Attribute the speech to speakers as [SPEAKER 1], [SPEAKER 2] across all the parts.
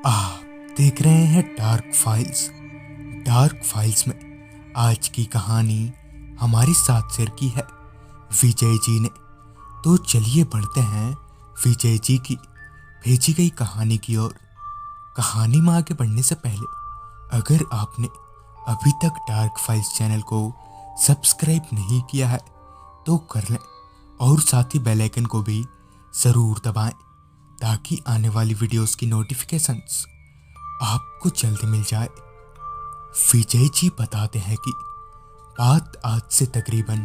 [SPEAKER 1] आप देख रहे हैं डार्क फाइल्स। डार्क फाइल्स में आज की कहानी हमारे साथ शेयर की है विजय जी ने। तो चलिए बढ़ते हैं विजय जी की भेजी गई कहानी की ओर। कहानी में आगे बढ़ने से पहले अगर आपने अभी तक डार्क फाइल्स चैनल को सब्सक्राइब नहीं किया है तो कर लें और साथ ही बेल आइकन को भी ज़रूर दबाएं ताकि आने वाली वीडियोस की नोटिफिकेशंस आपको जल्दी मिल जाए। विजय जी बताते हैं कि बात आज से तकरीबन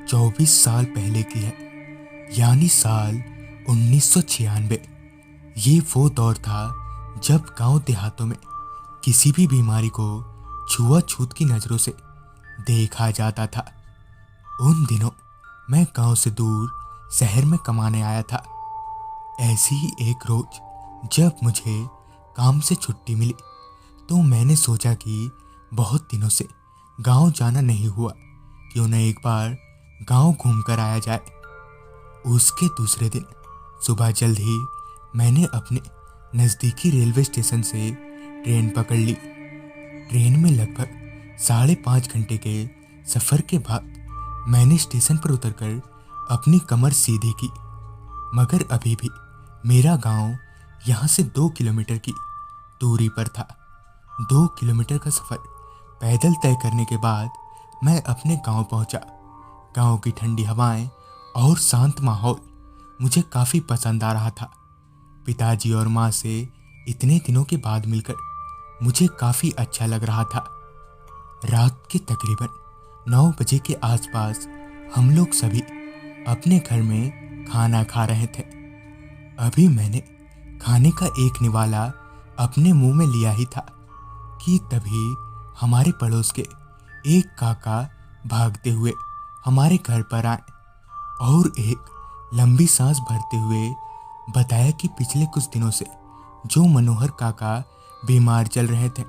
[SPEAKER 1] 24 साल पहले की है, यानी साल 1996। ये वो दौर था जब गांव देहातों में किसी भी बीमारी को छुआछूत की नज़रों से देखा जाता था। उन दिनों मैं गांव से दूर शहर में कमाने आया था। ऐसी ही एक रोज जब मुझे काम से छुट्टी मिली तो मैंने सोचा कि बहुत दिनों से गांव जाना नहीं हुआ, क्यों न एक बार गांव घूमकर आया जाए। उसके दूसरे दिन सुबह जल्द ही मैंने अपने नज़दीकी रेलवे स्टेशन से ट्रेन पकड़ ली। ट्रेन में लगभग 5.5 घंटे के सफ़र के बाद मैंने स्टेशन पर उतरकर अपनी कमर सीधी की, मगर अभी भी मेरा गांव यहाँ से 2 किलोमीटर की दूरी पर था। 2 किलोमीटर का सफ़र पैदल तय करने के बाद मैं अपने गांव पहुँचा। गांव की ठंडी हवाएं और शांत माहौल मुझे काफ़ी पसंद आ रहा था। पिताजी और माँ से इतने दिनों के बाद मिलकर मुझे काफ़ी अच्छा लग रहा था। रात के तकरीबन 9 बजे के आसपास हम लोग सभी अपने घर में खाना खा रहे थे। अभी मैंने खाने का एक निवाला अपने मुंह में लिया ही था कि तभी हमारे पड़ोस के एक काका भागते हुए हमारे घर पर आए और एक लंबी सांस भरते हुए बताया कि पिछले कुछ दिनों से जो मनोहर काका बीमार चल रहे थे,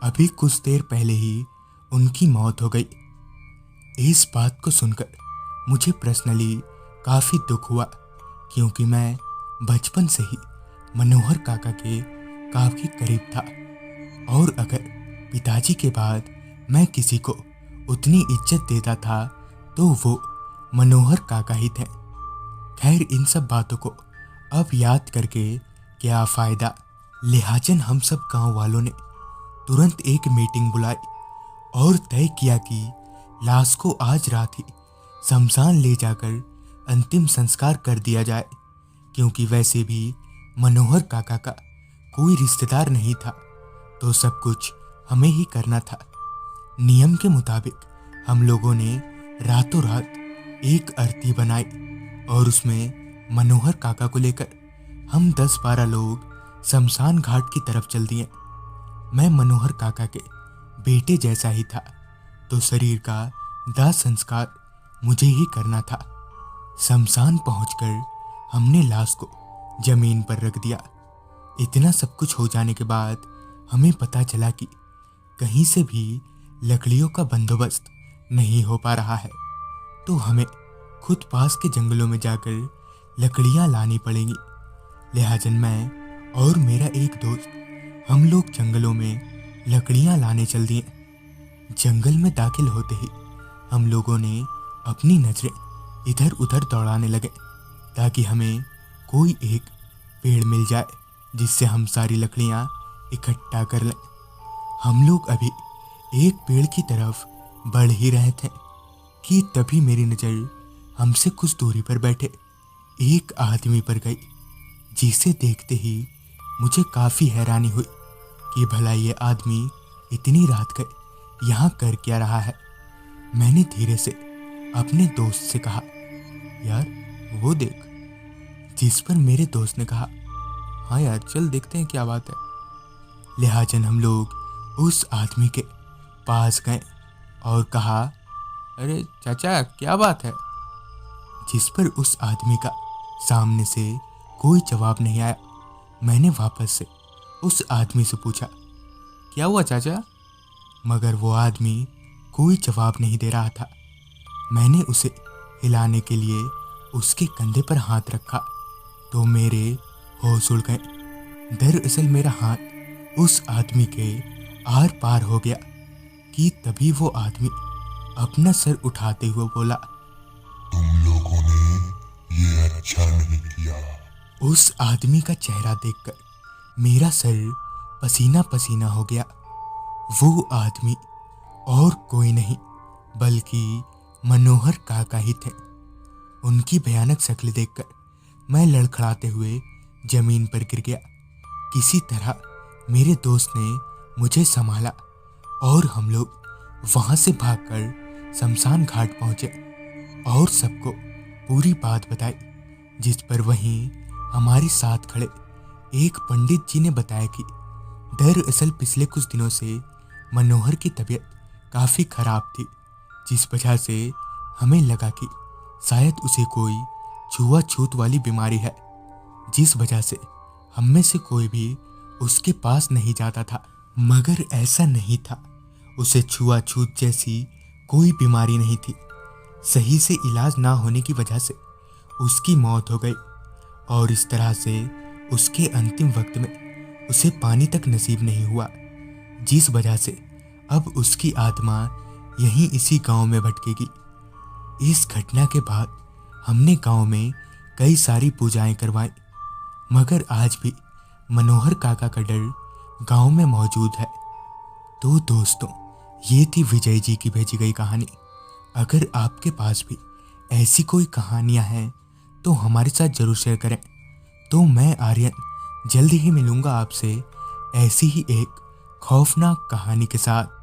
[SPEAKER 1] अभी कुछ देर पहले ही उनकी मौत हो गई। इस बात को सुनकर मुझे पर्सनली काफ़ी दुख हुआ, क्योंकि मैं बचपन से ही मनोहर काका के काफ़ी करीब था और अगर पिताजी के बाद मैं किसी को उतनी इज्जत देता था तो वो मनोहर काका ही थे। खैर, इन सब बातों को अब याद करके क्या फ़ायदा। लिहाजन हम सब गांव वालों ने तुरंत एक मीटिंग बुलाई और तय किया कि लाश को आज रात ही शमशान ले जाकर अंतिम संस्कार कर दिया जाए, क्योंकि वैसे भी मनोहर काका का कोई रिश्तेदार नहीं था तो सब कुछ हमें ही करना था। नियम के मुताबिक हम लोगों ने रातों रात एक अर्थी बनाई और उसमें मनोहर काका को लेकर हम 10-12 लोग शमशान घाट की तरफ चल दिए। मैं मनोहर काका के बेटे जैसा ही था तो शरीर का दाह संस्कार मुझे ही करना था। शमशान पहुंचकर हमने लाश को जमीन पर रख दिया। इतना सब कुछ हो जाने के बाद हमें पता चला कि कहीं से भी लकड़ियों का बंदोबस्त नहीं हो पा रहा है, तो हमें खुद पास के जंगलों में जाकर लकड़ियां लानी पड़ेंगी। लिहाजन मैं और मेरा एक दोस्त हम लोग जंगलों में लकड़ियां लाने चल दिए। जंगल में दाखिल होते ही हम लोगों ने अपनी नजरें इधर उधर दौड़ाने लगे ताकि हमें कोई एक पेड़ मिल जाए जिससे हम सारी लकड़ियां इकट्ठा कर लें। हम लोग अभी एक पेड़ की तरफ बढ़ ही रहे थे कि तभी मेरी नज़र हमसे कुछ दूरी पर बैठे एक आदमी पर गई, जिसे देखते ही मुझे काफ़ी हैरानी हुई कि भला ये आदमी इतनी रात का यहाँ कर क्या रहा है। मैंने धीरे से अपने दोस्त से कहा, यार वो देख। जिस पर मेरे दोस्त ने कहा, हाँ यार चल देखते हैं क्या बात है। लिहाजन हम लोग उस आदमी के पास गए और कहा, अरे चाचा क्या बात है। जिस पर उस आदमी का सामने से कोई जवाब नहीं आया। मैंने वापस से उस आदमी से पूछा, क्या हुआ चाचा, मगर वो आदमी कोई जवाब नहीं दे रहा था। मैंने उसे हिलाने के लिए उसके कंधे पर हाथ रखा तो मेरे होश उड़ गए। दरअसल मेरा हाथ उस आदमी के आर पार हो गया कि तभी वो आदमी अपना सर उठाते हुए बोला,
[SPEAKER 2] तुम लोगों ने ये अच्छा नहीं किया।
[SPEAKER 1] उस आदमी का चेहरा देखकर मेरा सर पसीना पसीना हो गया। वो आदमी और कोई नहीं बल्कि मनोहर काका ही थे। उनकी भयानक शक्ल देखकर मैं लड़खड़ाते हुए जमीन पर गिर गया। किसी तरह मेरे दोस्त ने मुझे संभाला और हम लोग वहां से भागकर शमशान घाट पहुंचे और सबको पूरी बात बताई, जिस पर वहीं हमारे साथ खड़े एक पंडित जी ने बताया कि दरअसल पिछले कुछ दिनों से मनोहर की तबीयत काफ़ी खराब थी, जिस वजह से हमें लगा कि शायद उसे कोई छुआछूत वाली बीमारी है, जिस वजह से हम में से कोई भी उसके पास नहीं जाता था। मगर ऐसा नहीं था, उसे छुआछूत जैसी कोई बीमारी नहीं थी। सही से इलाज ना होने की वजह से उसकी मौत हो गई और इस तरह से उसके अंतिम वक्त में उसे पानी तक नसीब नहीं हुआ, जिस वजह से अब उसकी आत्मा यहीं इसी गांव में भटकेगी। इस घटना के बाद हमने गांव में कई सारी पूजाएं करवाई, मगर आज भी मनोहर काका का डर गांव में मौजूद है। तो दोस्तों, ये थी विजय जी की भेजी गई कहानी। अगर आपके पास भी ऐसी कोई कहानियां हैं तो हमारे साथ जरूर शेयर करें। तो मैं आर्यन जल्द ही मिलूंगा आपसे ऐसी ही एक खौफनाक कहानी के साथ।